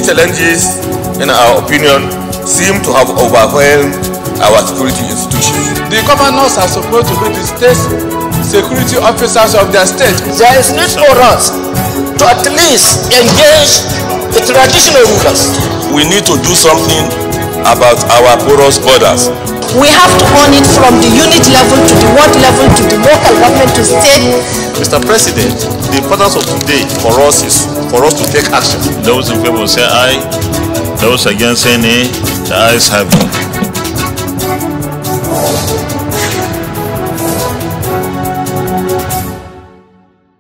challenges, in our opinion, seem to have overwhelmed our security institutions. The governors are supposed to be the state security officers of their state. There is need for us to at least engage the traditional rulers. We need to do something about our porous borders. We have to own it from the unit level to the ward level to the local government to state. Mr. President, the importance of today for us is for us to take action. Those in favor say aye. Those against say nay. The ayes have it.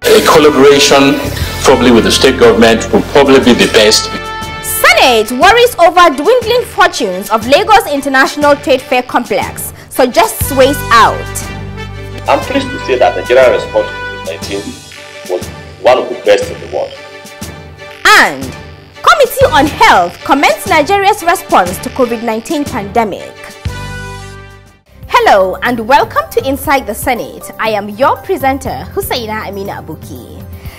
A collaboration probably with the state government will probably be the best. Senate worries over dwindling fortunes of Lagos International Trade Fair Complex, suggests ways out. I'm pleased to say that the Nigerian response to COVID-19 was one of the best in the world. And Committee on Health comments Nigeria's response to COVID-19 pandemic. Hello and welcome to Inside the Senate. I am your presenter, Hussaina Amina Abuki.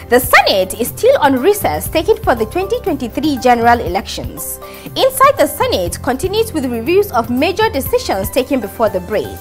The Senate is still on recess taken for the 2023 general elections. Inside the Senate continues with reviews of major decisions taken before the break.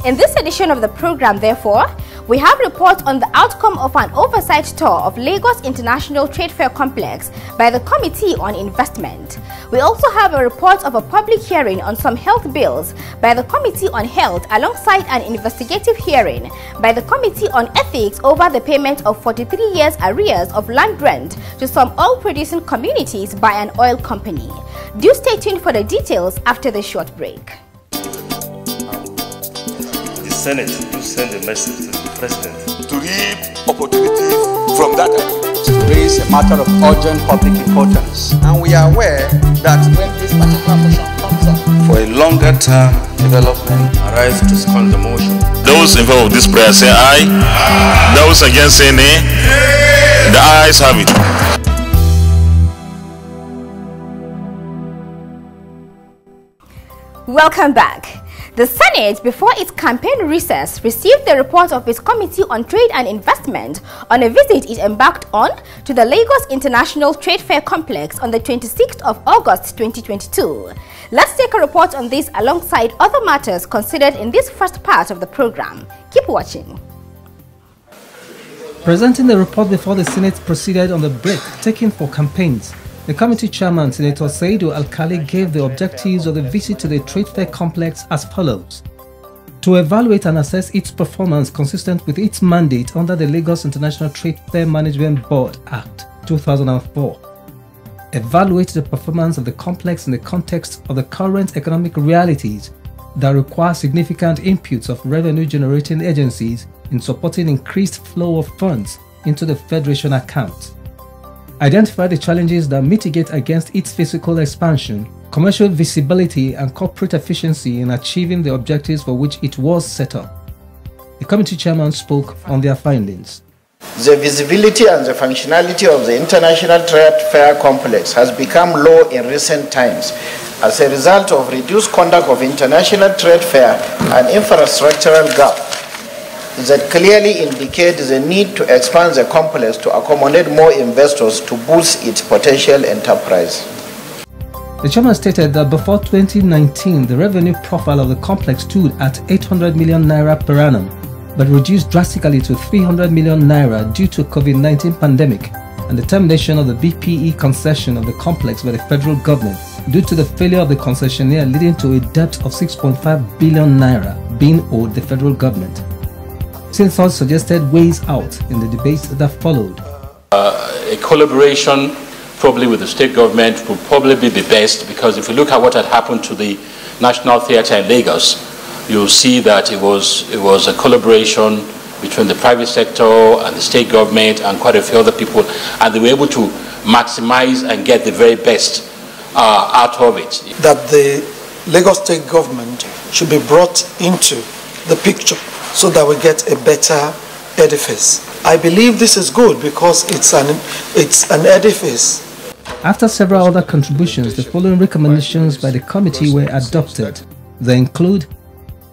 In this edition of the program, therefore, we have reports on the outcome of an oversight tour of Lagos International Trade Fair Complex by the Committee on Investment. We also have a report of a public hearing on some health bills by the Committee on Health alongside an investigative hearing by the Committee on Ethics over the payment of 43 years arrears of land rent to some oil-producing communities by an oil company. Do stay tuned for the details after the short break. The Senate to send a message to the President to reap opportunities from that. To raise a matter of urgent public importance. And we are aware that when this particular motion comes up, for a longer term development, arise to second the motion. Those in favor of this prayer say aye. Those against say nay. The ayes have it. Welcome back. The Senate, before its campaign recess, received the report of its Committee on Trade and Investment on a visit it embarked on to the Lagos International Trade Fair Complex on the 26th of August 2022. Let's take a report on this alongside other matters considered in this first part of the program. Keep watching. Presenting the report before the Senate proceeded on the break taken for campaigns, the committee chairman, Senator Saidu Alkali, gave the objectives of the visit to the Trade Fair Complex as follows: to evaluate and assess its performance consistent with its mandate under the Lagos International Trade Fair Management Board Act 2004, evaluate the performance of the complex in the context of the current economic realities that require significant inputs of revenue-generating agencies in supporting increased flow of funds into the Federation account, identify the challenges that mitigate against its physical expansion, commercial visibility and corporate efficiency in achieving the objectives for which it was set up. The committee chairman spoke on their findings. The visibility and the functionality of the International Trade Fair Complex has become low in recent times as a result of reduced conduct of international trade fair and infrastructural gap that clearly indicate the need to expand the complex to accommodate more investors to boost its potential enterprise. The chairman stated that before 2019, the revenue profile of the complex stood at 800 million naira per annum, but reduced drastically to 300 million naira due to COVID-19 pandemic and the termination of the BPE concession of the complex by the federal government due to the failure of the concessionaire, leading to a debt of 6.5 billion naira being owed the federal government. Senators suggested ways out in the debates that followed. A collaboration probably with the state government would probably be the best, because if you look at what had happened to the National Theatre in Lagos, you'll see that it was a collaboration between the private sector and the state government and quite a few other people, and they were able to maximize and get the very best out of it. That the Lagos state government should be brought into the picture so that we get a better edifice. I believe this is good because it's an edifice. After several other contributions, the following recommendations by the committee were adopted. They include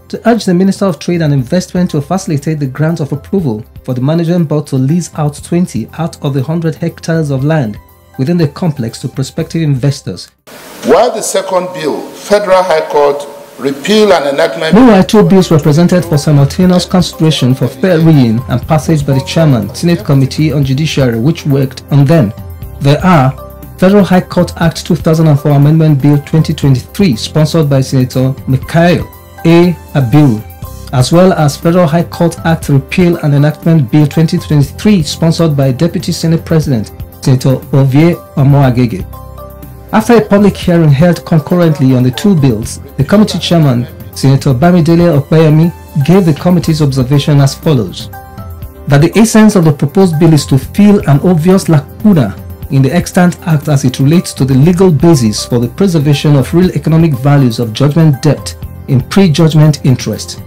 to urge the Minister of Trade and Investment to facilitate the grant of approval for the Management Board to lease out 20 out of the 100 hectares of land within the complex to prospective investors. While the second bill, Federal High Court, repeal and enactment... Meanwhile, two bills were presented for simultaneous consideration for fair reading and passage by the Chairman, Senate Committee on Judiciary, which worked on them. There are Federal High Court Act 2004 Amendment Bill 2023, sponsored by Senator Mikhail A. Abiu, as well as Federal High Court Act Repeal and Enactment Bill 2023, sponsored by Deputy Senate President Senator Ovie Omoagege. After a public hearing held concurrently on the two bills, the committee chairman, Senator Bamidele Okpeyemi, gave the committee's observation as follows: that the essence of the proposed bill is to fill an obvious lacuna in the extant act as it relates to the legal basis for the preservation of real economic values of judgment debt in pre-judgment interest.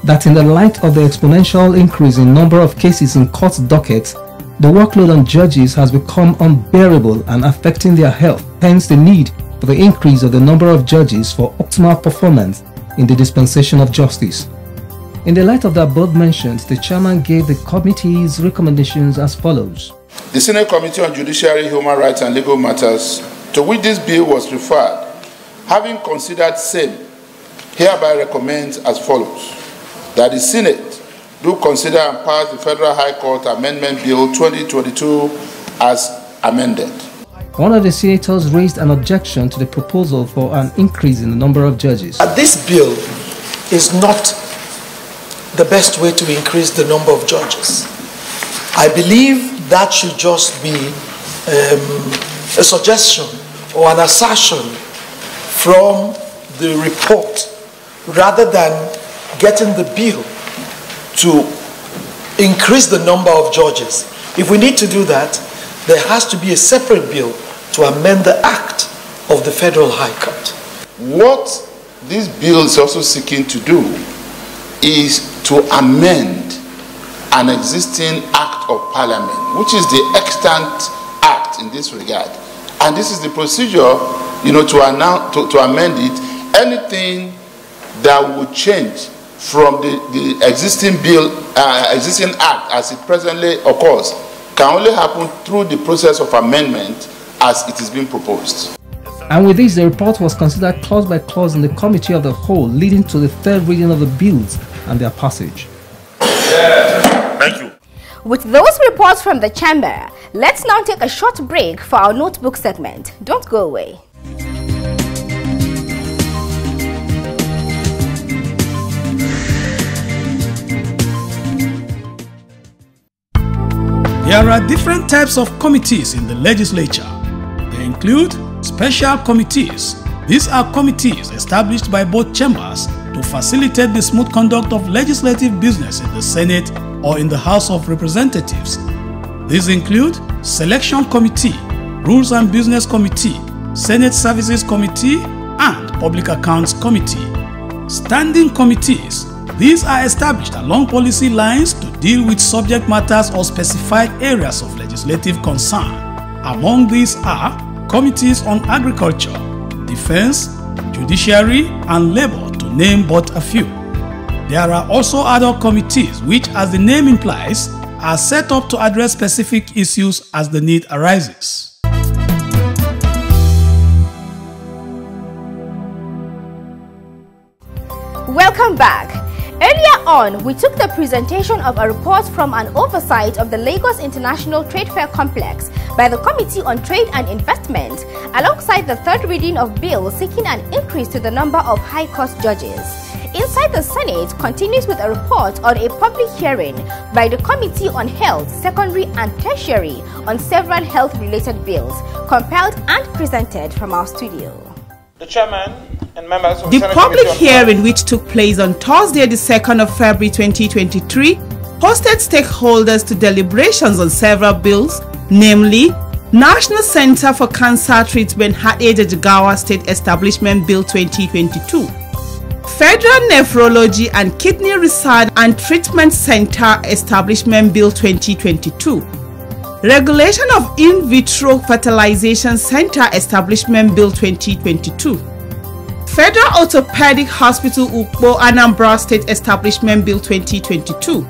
That in the light of the exponential increase in number of cases in court dockets, the workload on judges has become unbearable and affecting their health, hence the need for the increase of the number of judges for optimal performance in the dispensation of justice. In the light of the above mentioned, the chairman gave the committee's recommendations as follows. The Senate Committee on Judiciary, Human Rights and Legal Matters, to which this bill was referred, having considered same, hereby recommends as follows: that the Senate do consider and pass the Federal High Court Amendment Bill 2022 as amended. One of the senators raised an objection to the proposal for an increase in the number of judges. This bill is not the best way to increase the number of judges. I believe that should just be a suggestion or an assertion from the report, rather than getting the bill to increase the number of judges. If we need to do that, there has to be a separate bill to amend the act of the Federal High Court. What this bill is also seeking to do is to amend an existing act of parliament, which is the extant act in this regard. And this is the procedure, to amend it. Anything that would change from the existing bill, existing act as it presently occurs, can only happen through the process of amendment as it is being proposed. And with this, the report was considered clause by clause in the committee of the whole, leading to the third reading of the bills and their passage. Thank you. With those reports from the chamber, let's now take a short break for our notebook segment. Don't go away. There are different types of committees in the legislature. They include special committees. These are committees established by both chambers to facilitate the smooth conduct of legislative business in the Senate or in the House of Representatives. These include Selection Committee, Rules and Business Committee, Senate Services Committee, and Public Accounts Committee. Standing committees. These are established along policy lines to deal with subject matters or specified areas of legislative concern. Among these are committees on agriculture, defense, judiciary, and labor, to name but a few. There are also other committees which, as the name implies, are set up to address specific issues as the need arises. Welcome back. Earlier on, we took the presentation of a report from an oversight of the Lagos International Trade Fair Complex by the Committee on Trade and Investment, alongside the third reading of bills seeking an increase to the number of high court judges. Inside the Senate continues with a report on a public hearing by the Committee on Health, Secondary and Tertiary on several health-related bills, compiled and presented from our studio. The chairman and members of the public hearing, which took place on Thursday, the 2nd of February 2023, hosted stakeholders to deliberations on several bills, namely National Center for Cancer Treatment Hadeja Jigawa State Establishment Bill 2022, Federal Nephrology and Kidney Research and Treatment Center Establishment Bill 2022, Regulation of In Vitro Fertilization Center Establishment Bill 2022, Federal Orthopedic Hospital Ukbo Anambra State Establishment Bill 2022,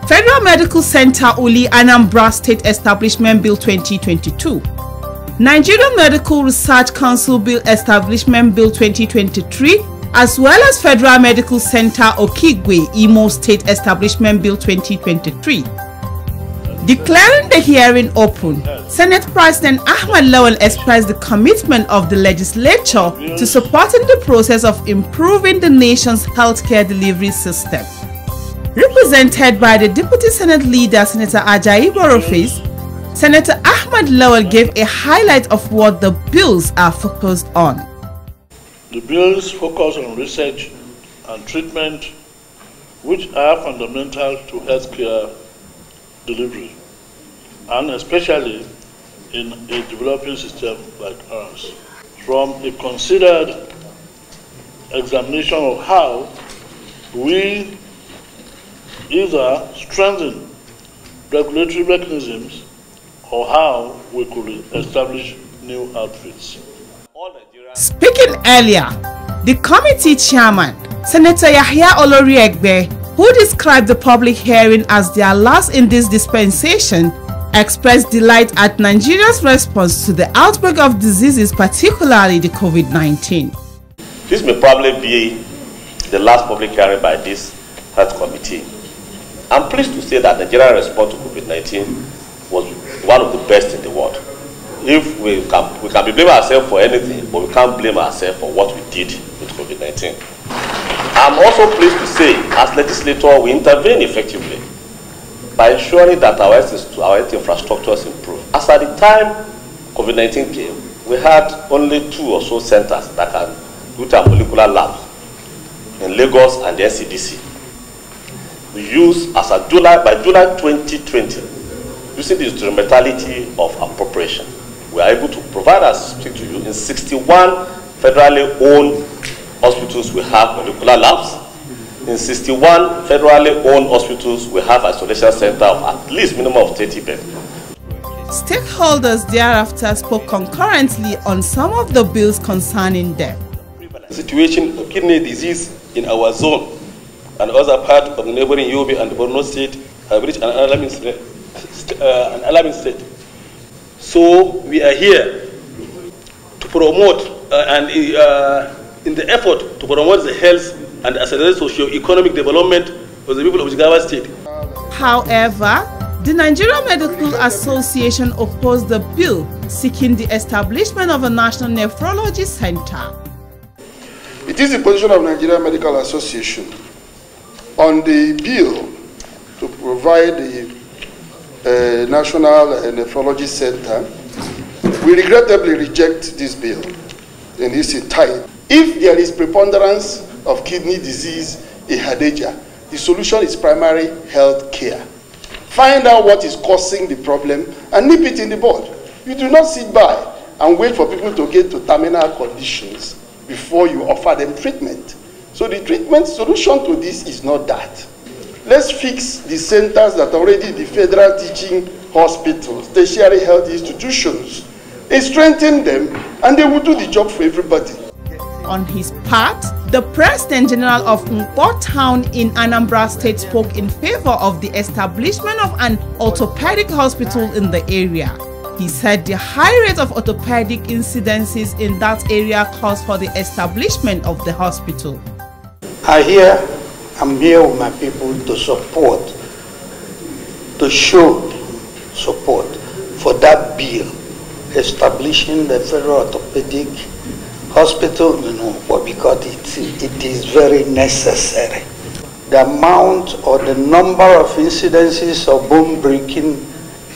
Federal Medical Center Uli Anambra State Establishment Bill 2022, Nigerian Medical Research Council Bill Establishment Bill 2023, as well as Federal Medical Center Okigwe Imo State Establishment Bill 2023. Declaring the hearing open, Senate President Ahmad Lawal expressed the commitment of the legislature to supporting the process of improving the nation's healthcare delivery system. Represented by the Deputy Senate Leader, Senator Ajayi Boroface, Senator Ahmad Lawal gave a highlight of what the bills are focused on. The bills focus on research and treatment, which are fundamental to healthcare delivery, and especially in a developing system like ours. From a considered examination of how we either strengthen regulatory mechanisms or how we could establish new outfits. Speaking earlier, the committee chairman, Senator Yahya Oloriegbe, who described the public hearing as their last in this dispensation, expressed delight at Nigeria's response to the outbreak of diseases, particularly the COVID-19. This may probably be the last public hearing by this health committee. I'm pleased to say that Nigeria's response to COVID-19 was one of the best in the world. If we can be blaming ourselves for anything, but we can't blame ourselves for what we did with COVID-19. I'm also pleased to say, as legislator, we intervene effectively by ensuring that our health infrastructures improve. As at the time COVID-19 came, we had only 2 or so centers that can do molecular labs in Lagos and the NCDC. We use, by July 2020, using the instrumentality of appropriation, we are able to provide, as I speak to you, in 61 federally owned hospitals we have molecular labs. In 61 federally owned hospitals we have isolation center of at least minimum of 30 beds. Stakeholders thereafter spoke concurrently on some of the bills concerning them. The situation of kidney disease in our zone and other parts of the neighboring Yobe and Borno state have reached an alarming state. So we are here to promote in the effort to promote the health and accelerate socio-economic development of the people of Jigawa State. However, the Nigerian Medical Association opposed the bill seeking the establishment of a national nephrology center. It is the position of Nigerian Medical Association on the bill to provide the national nephrology center. We regrettably reject this bill in its entirety. If there is preponderance of kidney disease in Hadejia, the solution is primary health care. Find out what is causing the problem and nip it in the bud. You do not sit by and wait for people to get to terminal conditions before you offer them treatment. So the treatment solution to this is not that. Let's fix the centers that already the federal teaching hospitals, tertiary health institutions, and strengthen them, and they will do the job for everybody. On his part, the President General of Nkwo Town in Anambra State spoke in favor of the establishment of an orthopedic hospital in the area. He said the high rate of orthopedic incidences in that area calls for the establishment of the hospital. I'm here with my people to support, to show support for that bill establishing the federal orthopedic hospital, because it is very necessary. The amount or the number of incidences of bone breaking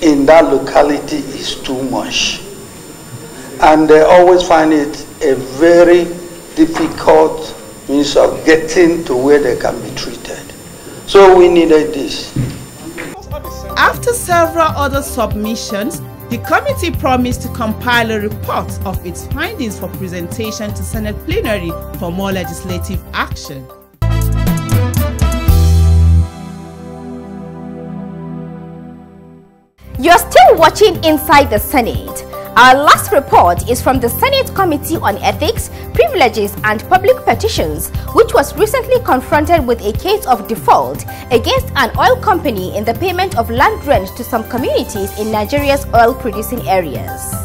in that locality is too much. And they always find it a very difficult means of getting to where they can be treated. So we needed this. After several other submissions, the committee promised to compile a report of its findings for presentation to Senate plenary for more legislative action. You're still watching Inside the Senate. Our last report is from the Senate Committee on Ethics, Privileges and Public Petitions, which was recently confronted with a case of default against an oil company in the payment of land rent to some communities in Nigeria's oil-producing areas.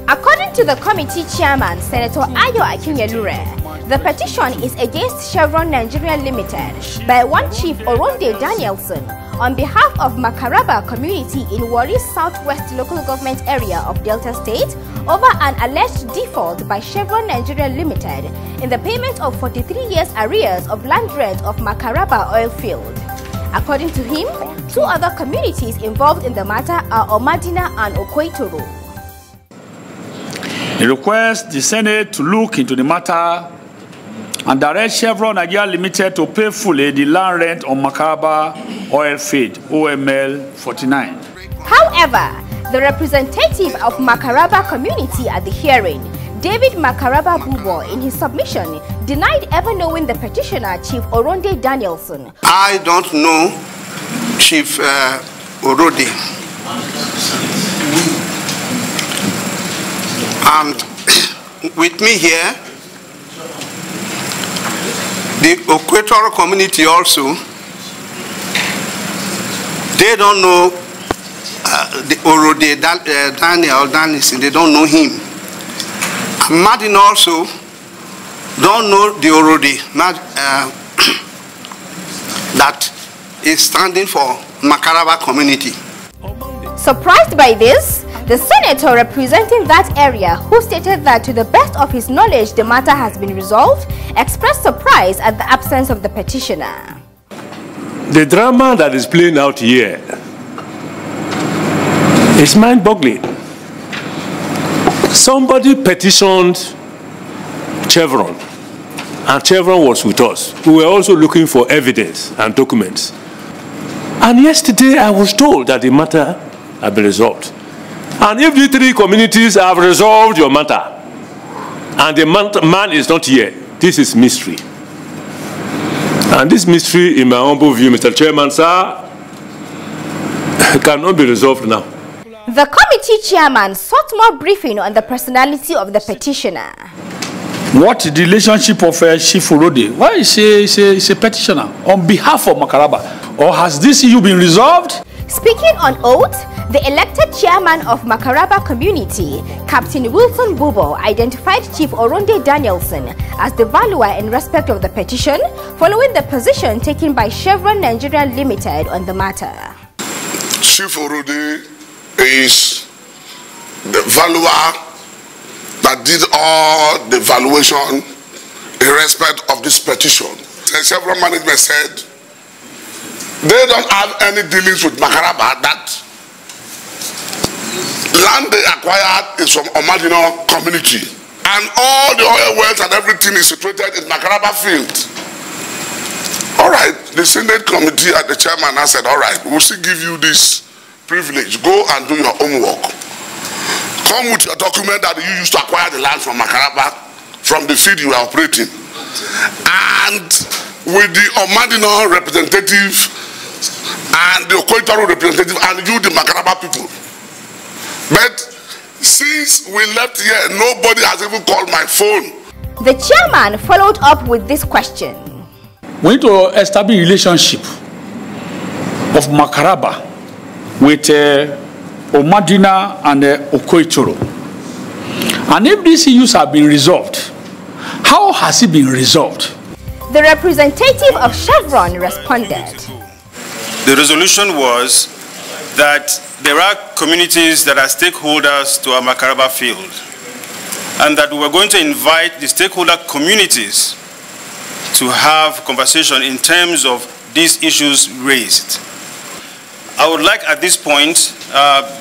According to the committee chairman, Senator Ayo Akinyelure, the petition is against Chevron Nigeria Limited by one Chief Oronde Danielson on behalf of Makaraba community in Warri's Southwest local government area of Delta State over an alleged default by Chevron Nigeria Limited in the payment of 43 years arrears of land rent of Makaraba oil field. According to him, two other communities involved in the matter are Omadina and Okoitoro. He requests the Senate to look into the matter and direct Chevron Nigeria Limited to pay fully the land rent on Makaraba oil field, OML 49. However, the representative of Makaraba community at the hearing, David Makaraba Bubo, in his submission, denied ever knowing the petitioner, Chief Oronde Danielson. I don't know Chief Oronde. And with me here, the Equatorial community also, they don't know the Oronde Danielson, they don't know him. Martin also don't know the Oronde that is standing for Makaraba community. Surprised by this, the senator representing that area, who stated that to the best of his knowledge the matter has been resolved, expressed surprise at the absence of the petitioner. The drama that is playing out here is mind-boggling. Somebody petitioned Chevron, and Chevron was with us. We were also looking for evidence and documents. And yesterday I was told that the matter had been resolved. And if the three communities have resolved your matter, and the man is not here, this is mystery. And this mystery, in my humble view, Mr. Chairman, sir, cannot be resolved now. The committee chairman sought more briefing on the personality of the petitioner. What the relationship of Chief Oronde? Why is he a petitioner on behalf of Makaraba? Or has this issue been resolved? Speaking on oath, the elected chairman of Makaraba community, Captain Wilson Bubo, identified Chief Oronde Danielson as the valuer in respect of the petition, following the position taken by Chevron Nigeria Limited on the matter. Chief Oronde is the valuer that did all the valuation in respect of this petition. The Chevron management said they don't have any dealings with Makaraba. That land they acquired is from Omadino community, and all the oil wells and everything is situated in Makaraba field. All right, the Senate committee and the chairman has said, all right, we'll still give you this privilege. Go and do your homework. Come with your document that you used to acquire the land from Makaraba, from the field you are operating, and with the Omadino representative and the Okoitoro representative and you, the Makaraba people. But since we left here, nobody has even called my phone. The chairman followed up with this question. We need to establish a relationship of Makaraba with Omadina and Okoitoro. And if these issues have been resolved, how has it been resolved? The representative of Chevron responded. The resolution was that there are communities that are stakeholders to our Makaraba field, and that we were going to invite the stakeholder communities to have conversation in terms of these issues raised. I would like at this point,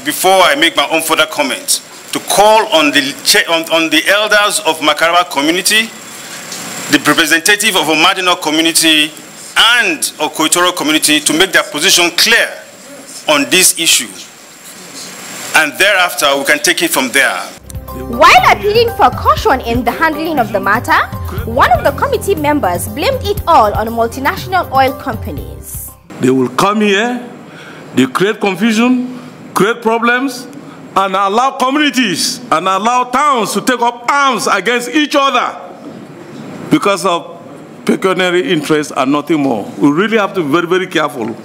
before I make my own further comment, to call on the elders of Makaraba community, the representative of Omadino community, and Okoitoro community to make their position clear on this issue. And thereafter, we can take it from there. While appealing for caution in the handling of the matter, one of the committee members blamed it all on multinational oil companies. They will come here, they create confusion, create problems, and allow communities and allow towns to take up arms against each other because of pecuniary interests and nothing more. We really have to be very, very careful.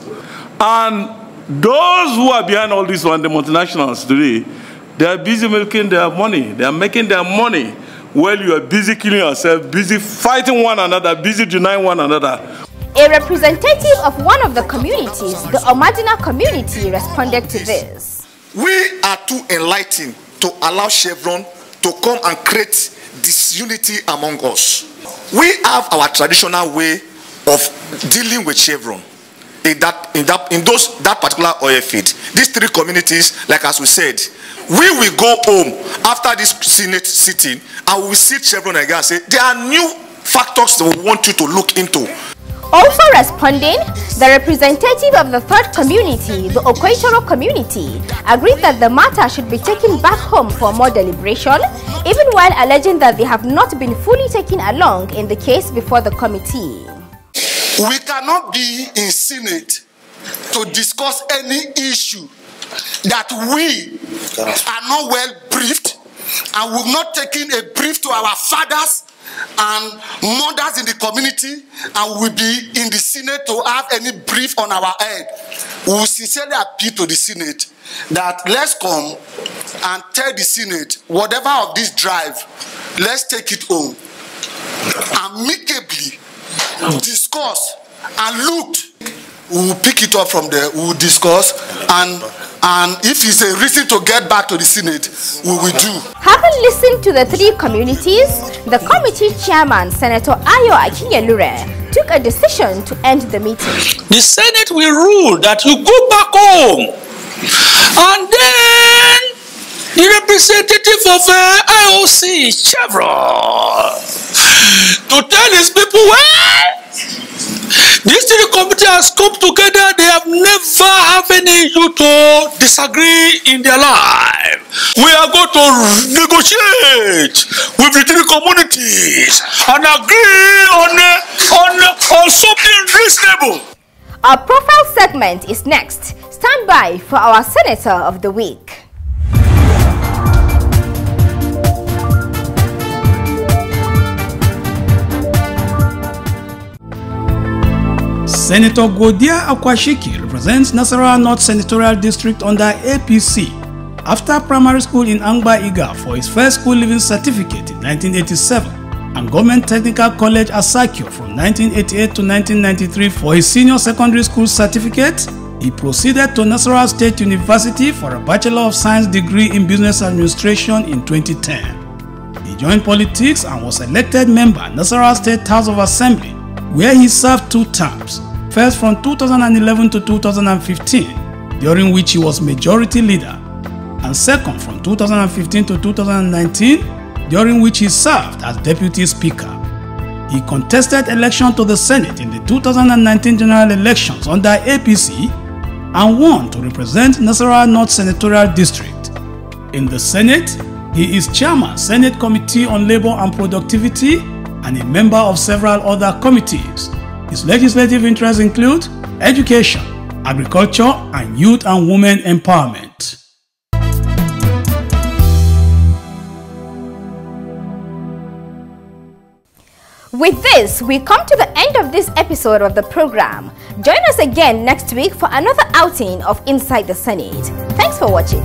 And those who are behind all this one, the multinationals today, They are busy making their money. They are making their money while you are busy killing yourself, busy fighting one another, busy denying one another. A representative of one of the communities, the Omadina community, responded to this. We are too enlightened to allow Chevron to come and create disunity among us. We have our traditional way of dealing with Chevron in that particular oil field. These three communities, like as we said, we will go home after this Senate sitting and we will see Chevron again and say there are new factors that we want you to look into. Also responding, the representative of the third community, the Okoitoro community, agreed that the matter should be taken back home for more deliberation, even while alleging that they have not been fully taken along in the case before the committee. We cannot be in Senate to discuss any issue that we are not well briefed and we've not taken a brief to our fathers and mothers in the community, and will be in the Senate to have any brief on our head. We will sincerely appeal to the Senate that let's come and tell the Senate whatever of this drive, let's take it home, amicably discuss and look. We will pick it up from there, we will discuss, and if it's a reason to get back to the Senate, we will do. Having listened to the three communities, the committee chairman, Senator Ayo Akinyelure, took a decision to end the meeting. The Senate will rule that you go back home, and then the representative of IOC, Chevron, to tell his people, well, these three committees have come together. They have never have any issue to disagree in their life. We are going to negotiate with the three communities and agree on something reasonable. Our profile segment is next. Stand by for our Senator of the Week. Senator Godia Akwashiki represents Nasarawa North Senatorial District under APC after primary school in Angba Iga for his first school living certificate in 1987 and Government Technical College Asakio from 1988 to 1993 for his senior secondary school certificate. He proceeded to Nasarawa State University for a Bachelor of Science degree in Business Administration in 2010. He joined politics and was elected member Nasarawa State House of Assembly, where he served 2 terms. First from 2011 to 2015, during which he was majority leader, and second from 2015 to 2019, during which he served as deputy speaker. He contested election to the Senate in the 2019 general elections under APC and won to represent Nasarawa North Senatorial District. In the Senate, he is chairman Senate Committee on Labor and Productivity and a member of several other committees. His legislative interests include education, agriculture, and youth and women empowerment. With this, we come to the end of this episode of the program. Join us again next week for another outing of Inside the Senate. Thanks for watching.